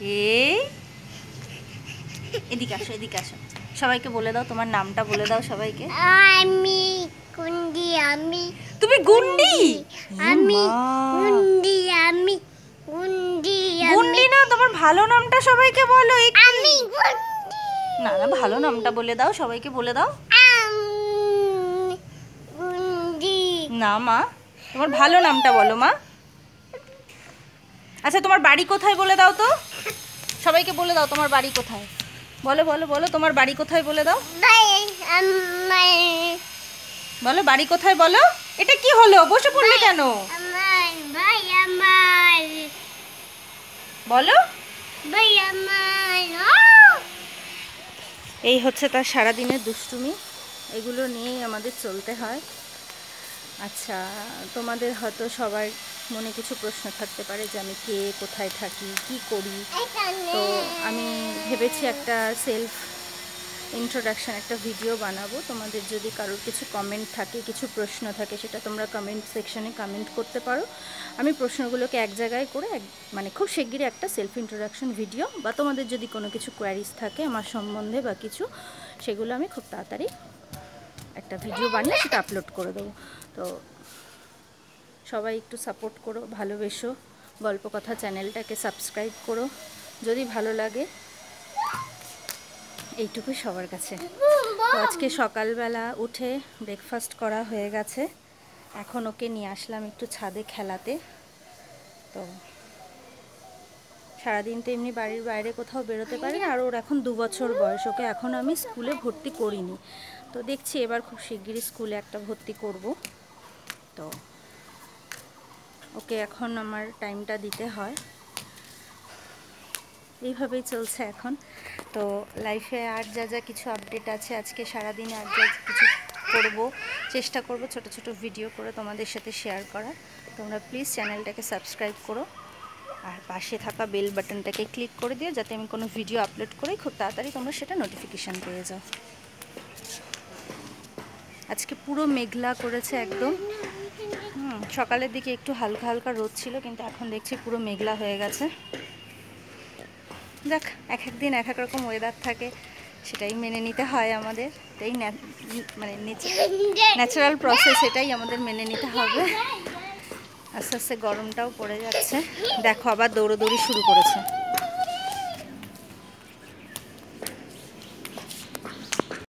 এই এদিকে আসো, এদিকে আসো। সবাইকে বলে দাও, তোমার নামটা বলে দাও সবাইকে। আমি গুন্ডি। তুমি গুন্ডি? আমি গুন্ডি। আমি গুন্ডি। গুন্ডি না, তোমার ভালো নামটা সবাইকে বলো। আমি গুন্ডি। না না, ভালো নামটা বলে দাও, সবাইকে বলে দাও। গুন্ডি। না মা, তোমার ভালো নামটা বলো মা। আচ্ছা, তোমার বাড়ি কোথায় বলে দাও তো, সবাইকে বলে দাও তোমার বাড়ি কোথায়। বলো বলো বলো, তোমার বাড়ি কোথায় বলে দাও। বলো বাড়ি কোথায় বলো। এটা কি হলো, বসে পড়লে কেন? আমার ভাই আমার বলো। ভাই আমার এই হচ্ছে তার সারাদিনের দুষ্টুমি, এগুলো নিয়েই আমাদের চলতে হয়। আচ্ছা, তোমাদের হয়তো সবার মনে কিছু প্রশ্ন থাকতে পারে যে আমি কে, কোথায় থাকি, কি করি। তো আমি ভেবেছি একটা সেলফ ইন্ট্রোডাকশান একটা ভিডিও বানাবো। তোমাদের যদি কারোর কিছু কমেন্ট থাকে, কিছু প্রশ্ন থাকে, সেটা তোমরা কমেন্ট সেকশনে কমেন্ট করতে পারো। আমি প্রশ্নগুলোকে এক জায়গায় করে মানে খুব শিগগিরই একটা সেলফ ইন্ট্রোডাকশন ভিডিও, বা তোমাদের যদি কোনো কিছু কোয়ারিজ থাকে আমার সম্বন্ধে বা কিছু, সেগুলো আমি খুব তাড়াতাড়ি একটা ভিডিও বানিয়ে সেটা আপলোড করে দেবো। তো সবাই একটু সাপোর্ট করো, ভালোবেসো। গল্পকথা চ্যানেলটাকে সাবস্ক্রাইব করো যদি ভালো লাগে। এইটুকুই সবার কাছে। তো আজকে সকালবেলা উঠে ব্রেকফাস্ট করা হয়ে গেছে, এখন ওকে নিয়ে আসলাম একটু ছাদে খেলাতে। তো সারাদিন তো এমনি বাড়ির বাইরে কোথাও বেরোতে পারে না, আর ওর এখন 2 বছর বয়স, ওকে এখন আমি স্কুলে ভর্তি করিনি। তো দেখছি এবার খুব শিগগিরই স্কুলে একটা ভর্তি করব। তো ওকে এখন আমার টাইমটা দিতে হয়, এইভাবেই চলছে এখন। তো লাইফে আর যা যা কিছু আপডেট আছে, আজকে সারাদিনে আর যা কিছু করব, চেষ্টা করব ছোট ছোট ভিডিও করে তোমাদের সাথে শেয়ার করা। তোমরা প্লিজ চ্যানেলটাকে সাবস্ক্রাইব করো, আর পাশে থাকা বেল বাটনটাকে ক্লিক করে দিও, যাতে আমি কোনো ভিডিও আপলোড করি খুব তাড়াতাড়ি তোমরা সেটা নোটিফিকেশান পেয়ে যাও। আজকে পুরো মেঘলা করেছে একদম। সকালের দিকে একটু হালকা হালকা রোদ ছিল, কিন্তু এখন দেখছি পুরো মেঘলা হয়ে গেছে। দেখ, এক এক দিন এক এক রকম ওয়েদার থাকে, সেটাই মেনে নিতে হয় আমাদের। এটাই মানে ন্যাচারাল প্রসেস, এটাই আমাদের মেনে নিতে হবে। আস্তে আস্তে গরমটাও পড়ে যাচ্ছে। দেখো আবার দৌড়োদৌড়ি শুরু করেছে।